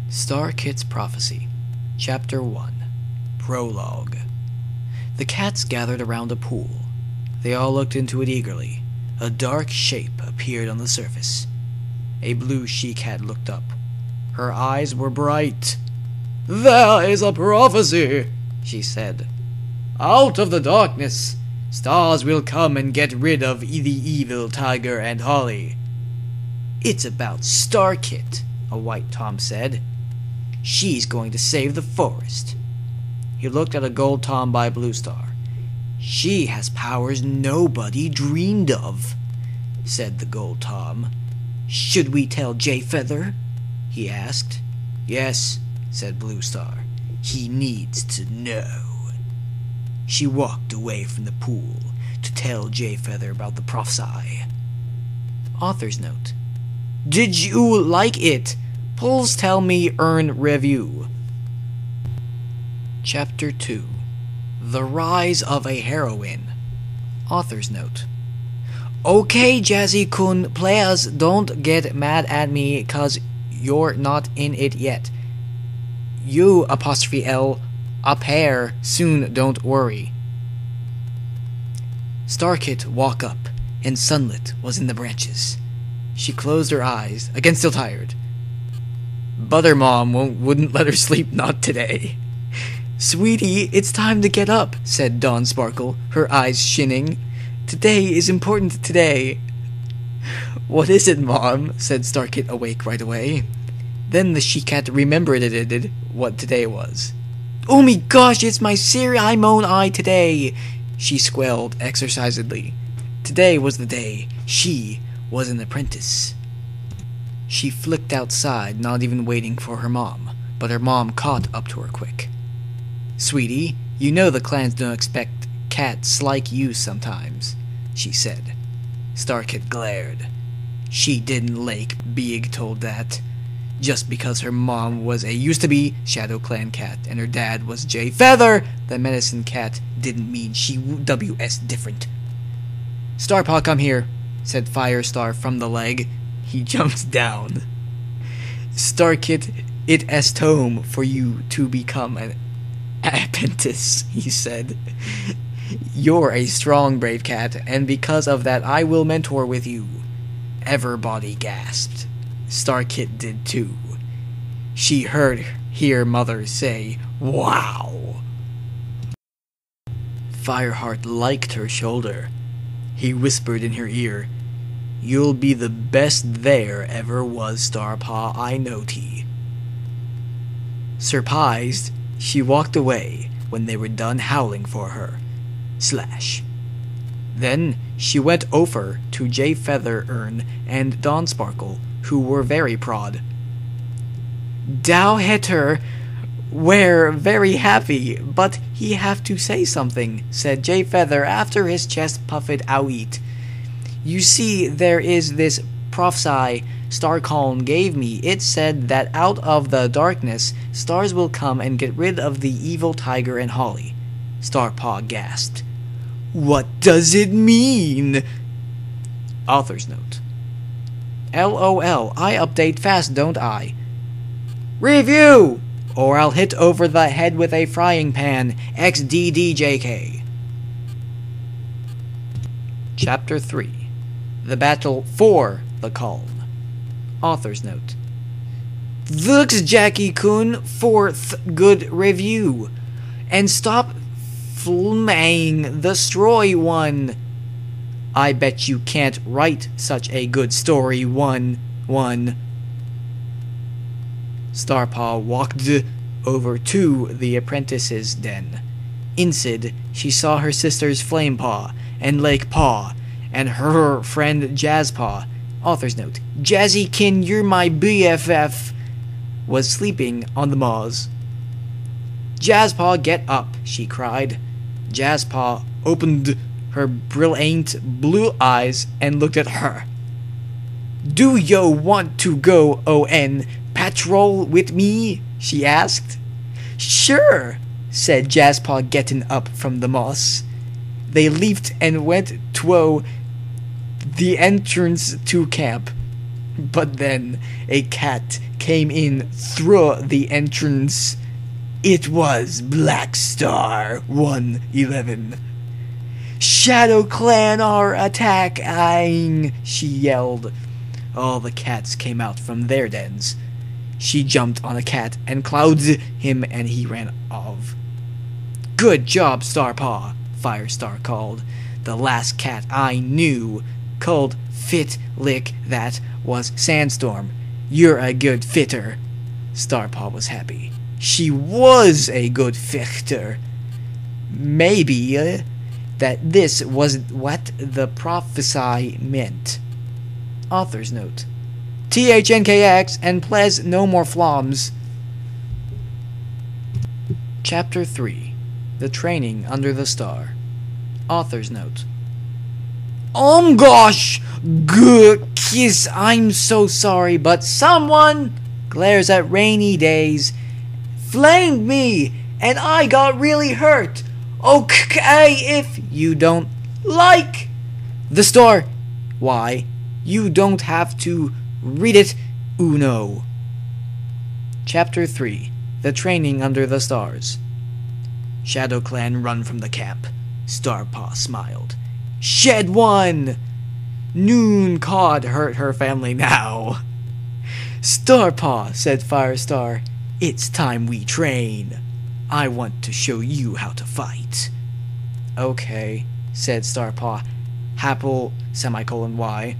StarKit's Prophecy, Chapter 1, Prologue. The cats gathered around a pool. They all looked into it eagerly. A dark shape appeared on the surface. A blue she-cat looked up. Her eyes were bright. "There is a prophecy," she said. "Out of the darkness, stars will come and get rid of the evil tiger and Holly." "It's about StarKit," a white Tom said. "She's going to save the forest." He looked at a gold Tom by Blue Star. "She has powers nobody dreamed of," said the gold Tom. "Should we tell Jay Feather?" he asked. "Yes," said Blue Star. "He needs to know." She walked away from the pool to tell Jay Feather about the propphcy. Author's note. Did you like it? Please tell me earn review. Chapter 2. The Rise of a Heroine. Author's note. Okay, Jazzy-kun, players, don't get mad at me cause you're not in it yet. You, apostrophe L, up here soon, don't worry. StarKit woke up, and sunlit was in the branches. She closed her eyes, again still tired. But her mom wouldn't let her sleep, not today. "Sweetie, it's time to get up," said Dawn Sparkle, her eyes shining. "Today is important today." "What is it, Mom?" said StarKit, awake right away. Then the she-cat remembered what today was. "Oh me gosh, it's my ceremony today," she squealed exercisedly. Today was the day she was an apprentice. She flicked outside, not even waiting for her mom, but her mom caught up to her quick. "Sweetie, you know the clans don't expect cats like you sometimes," she said. StarKit glared. She didn't like being told that. Just because her mom was a used-to-be Shadow Clan cat and her dad was Jay Feather, the medicine cat, didn't mean she WS different. "Starpaw, come here," said Firestar from the leg. He jumped down. "StarKit, it is time for you to become an apprentice," he said. "You're a strong, brave cat, and because of that I will mentor with you." Everybody gasped. StarKit did too. She hear Mother say, "Wow." Fireheart liked her shoulder. He whispered in her ear, "You'll be the best there ever was, Starpaw, I know T." Surprised, she walked away when they were done howling for her. Then she went over to Jay Feather and Dawn Sparkle, who were very proud. "Dow Hetter, we're very happy, but he have to say something," said Jay Feather after his chest puffed out. "You see, there is this prophecy StarCon gave me. It said that out of the darkness, stars will come and get rid of the evil tiger and Holly." Starpaw gasped. "What does it mean?" Author's note. LOL, I update fast, don't I? Review! Or I'll hit over the head with a frying pan. XDDJK. Chapter 3. The Battle for the Calm. Author's note. Thanks, Jackie-kun, for good review. And stop filming the Destroy one. I bet you can't write such a good story, one. Starpaw walked over to the apprentice's den. Inside, she saw her sisters Flamepaw and Lakepaw and her friend Jazzpaw. Author's note. Jazzy-kin, you're my BFF. Was sleeping on the moss. Jazzpaw, get up, she cried. Jazzpaw opened her brilliant blue eyes and looked at her. Do yo want to go on patrol with me? She asked. Sure, said Jazzpaw, getting up from the moss. They leaped and went to the entrance to camp. But then a cat came in through the entrance. It was Black Star 111. Shadow Clan are attacking, she yelled. All the cats came out from their dens. She jumped on a cat and clouded him, and he ran off. Good job, Starpaw, Firestar called. The last cat I knew called Fit Lick that was Sandstorm. You're a good fitter. Starpaw was happy. She was a good fitter. Maybe that this wasn't what the propphcy meant. Author's note. THNKX and please no more floms. Chapter 3. The Training Under the Star. Author's note. Gosh! Good kiss, I'm so sorry, but someone glares at rainy days, flamed me, and I got really hurt. Okay, if you don't like the store, why, you don't have to read it, Uno. Chapter 3. The Training Under the Stars. Shadow Clan run from the camp. Starpaw smiled. Shed one! Noon cod hurt her family now. Starpaw, said Firestar, it's time we train. I want to show you how to fight. Okay, said Starpaw. Happle, semicolon Y.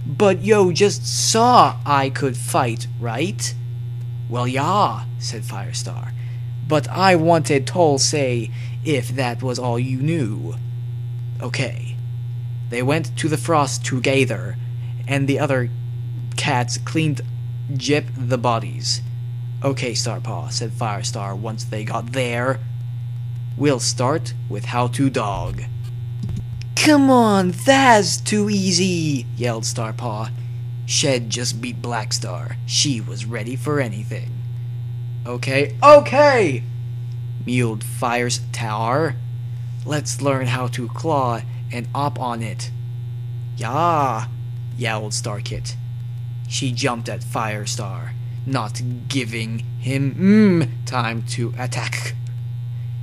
But yo just saw I could fight, right? Well, yeah, said Firestar. But I wanted to say if that was all you knew. Okay. They went to the frost together, and the other cats cleaned Jip the bodies. Okay, Starpaw, said Firestar once they got there. We'll start with how to dog. Come on, that's too easy, yelled Starpaw. Shed just beat Blackstar. She was ready for anything. Okay, mewed Firestar. Let's learn how to claw and op on it. Yeah, yowled StarKit. She jumped at Firestar, not giving him time to attack.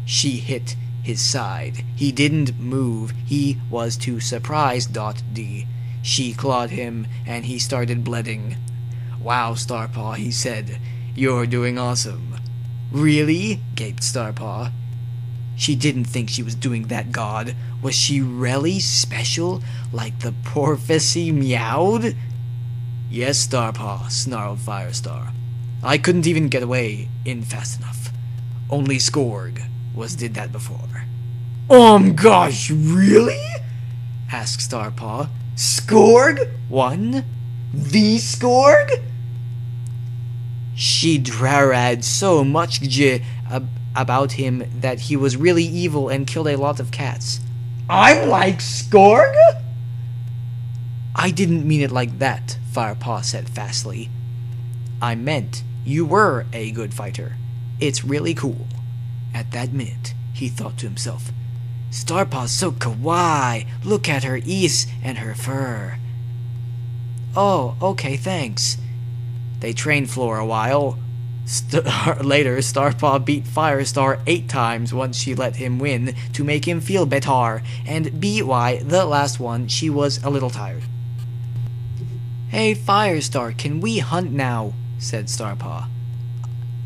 She hit his side. He didn't move. He was too surprised. D. She clawed him, and he started bleeding. Wow, Starpaw, he said. You're doing awesome. Really? Gaped Starpaw. She didn't think she was doing that, God. Was she really special, like the prophecy meowed? Yes, Starpaw, snarled Firestar. I couldn't even get away in fast enough. Only Skorg did that before. Gosh, really? asked Starpaw. Skorg? One? The Skorg? She read so much about him that he was really evil and killed a lot of cats. I'm like Skorg? I didn't mean it like that, Firepaw said fastly. I meant you were a good fighter. It's really cool. At that minute, he thought to himself, Starpaw's so kawaii. Look at her ears and her fur. Oh, okay, thanks. They trained for a while. Later, Starpaw beat Firestar 8 times once she let him win to make him feel better, and B.Y. the last one, she was a little tired. Hey, Firestar, can we hunt now? Said Starpaw.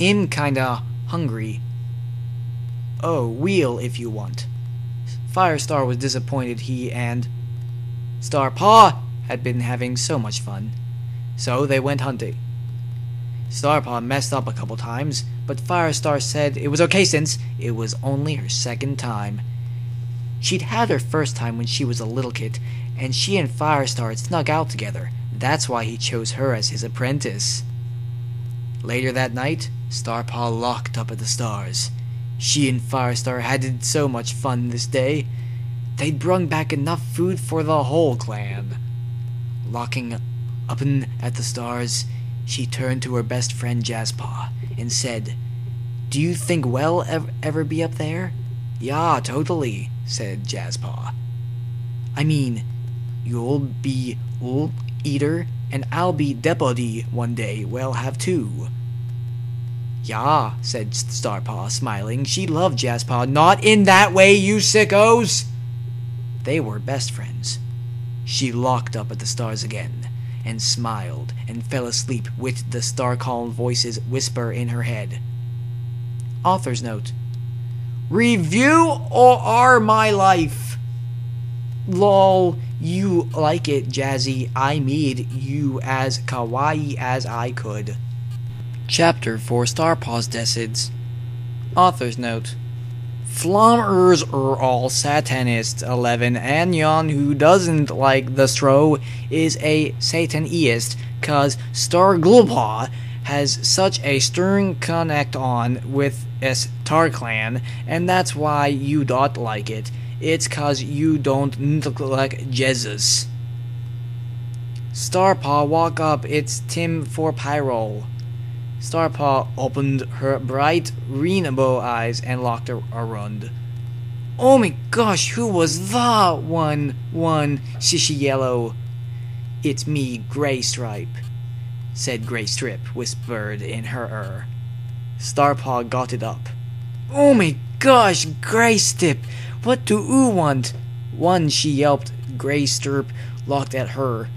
I'm kinda hungry. Oh, wheel if you want. Firestar was disappointed he and Starpaw had been having so much fun. So they went hunting. Starpaw messed up a couple times, but Firestar said it was okay since it was only her second time. She'd had her first time when she was a little kid, and she and Firestar had snuck out together. That's why he chose her as his apprentice. Later that night, Starpaw locked up at the stars. She and Firestar had so much fun this day. They'd brung back enough food for the whole clan. Locking up at the stars, she turned to her best friend Jazzpaw and said, Do you think we'll ever be up there? Yeah, totally, said Jazzpaw. I mean, you'll be old eater and I'll be deputy one day, we'll have two. Yeah, said Starpaw, smiling. She loved Jazzpaw. Not in that way, you sickos! They were best friends. She looked up at the stars again, and smiled, and fell asleep with the star-calm voices whisper in her head. Author's note. Review or my life? Lol, you like it, Jazzy. I made you as kawaii as I could. Chapter for Starpaw's Decids. Author's note. Flommers are all Satanists. 11. Anyon, who doesn't like the stro, is a Satanist, cause Starglpa has such a stern connect on with StarClan, and that's why you don't like it. It's cause you don't look like Jesus. Starpaw, walk up. It's Tim for Pyrol. Starpaw opened her bright rainbow eyes and looked around. Oh my gosh, who was that one? Shishy Yellow. It's me, Grey Stripe, said Grey Strip, whispered in her ear. Starpaw got it up. Oh my gosh, Grey Strip, what do oo want? One, she yelped. Grey Strip looked at her.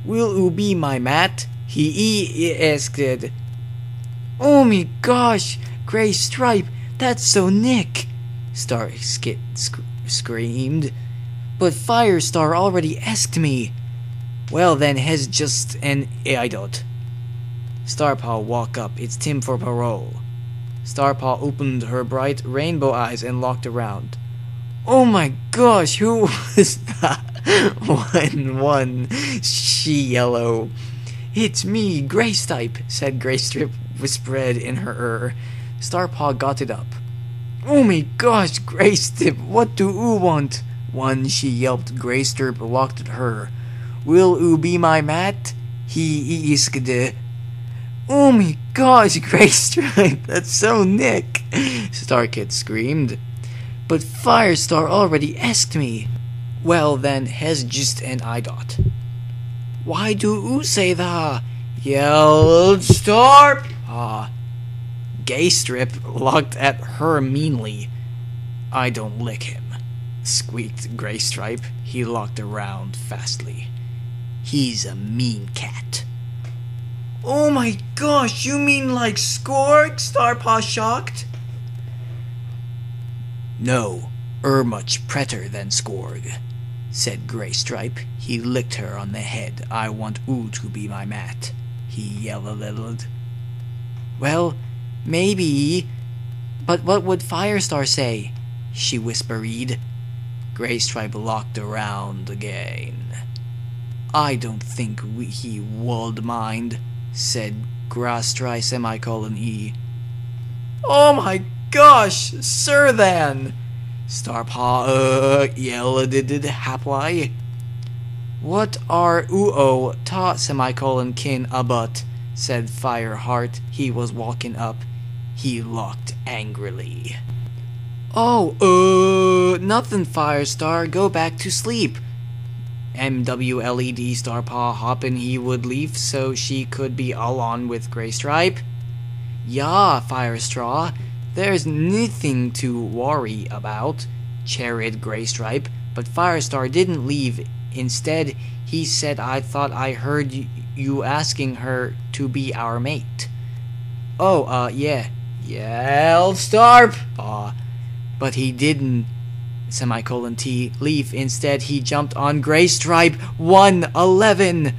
Will oo be my mat? He asked. Oh my gosh, Grey Stripe, that's so Nick, StarKit screamed. But Firestar already asked me. Well then, has just an idiot. Starpaw walked up. It's Tim for parole. Starpaw opened her bright rainbow eyes and looked around. Oh my gosh, who was that? One, she yellow. It's me, Grey Stripe, said Grey Strip, whispered in her ear. Starpaw got it up. Oh my gosh, Grey Strip, what do oo want? One, she yelped. Grey Strip looked at her. Will oo be my mat? He asked. Oh my gosh, Grey Stripe, that's so Nick, StarKit screamed. But Firestar already asked me. Well then, has just an idiot. Why do oo say that? Yelled Starpaw. Gay Strip looked at her meanly. I don't lick him, squeaked Grey Stripe. He looked around fastly. He's a mean cat. Oh my gosh, you mean like Skorg? Starpaw shocked. No, much pretter than Skorg, said Grey Stripe. He licked her on the head. I want oo to be my mat, he yelled. Well, maybe, but what would Firestar say? She whispered. Grey Stripe looked around again. I don't think he would mind, said Grastry _E. Oh my gosh, sir then, Starpaw yelled happily. What are oo ta kin about, said Fireheart. He was walking up. He looked angrily. Oh, nothing, Firestar. Go back to sleep. MWLED Starpaw hopping he would leave so she could be alone with Grey Stripe. Yeah, Firestraw, there's nothing to worry about, chirruped Grey Stripe, but Firestar didn't leave. Instead, he said, I thought I heard you asking her to be our mate. Oh, yeah. Yelled Starpaw. But he didn't, T, leave. Instead, he jumped on Grey Stripe. 111.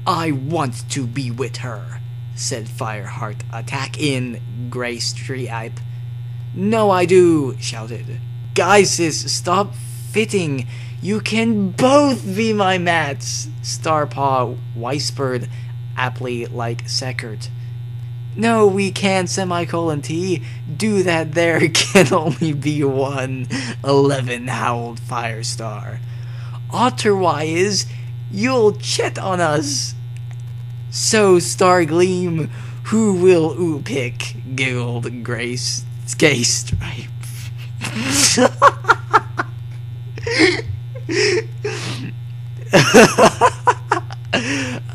I want to be with her, said Fireheart, attack in Grey Stripe. No, I do, shouted. Guys, sis, stop fitting. You can both be my mats, Starpaw whispered aptly like Seckert. No, we can't, T. Do that, there can only be one. 11, howled Firestar. Otherwise, you'll chet on us. So, Stargleam, who will oo pick? Giggled Grey Stripe.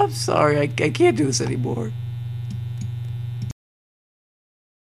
I'm sorry. I can't do this anymore.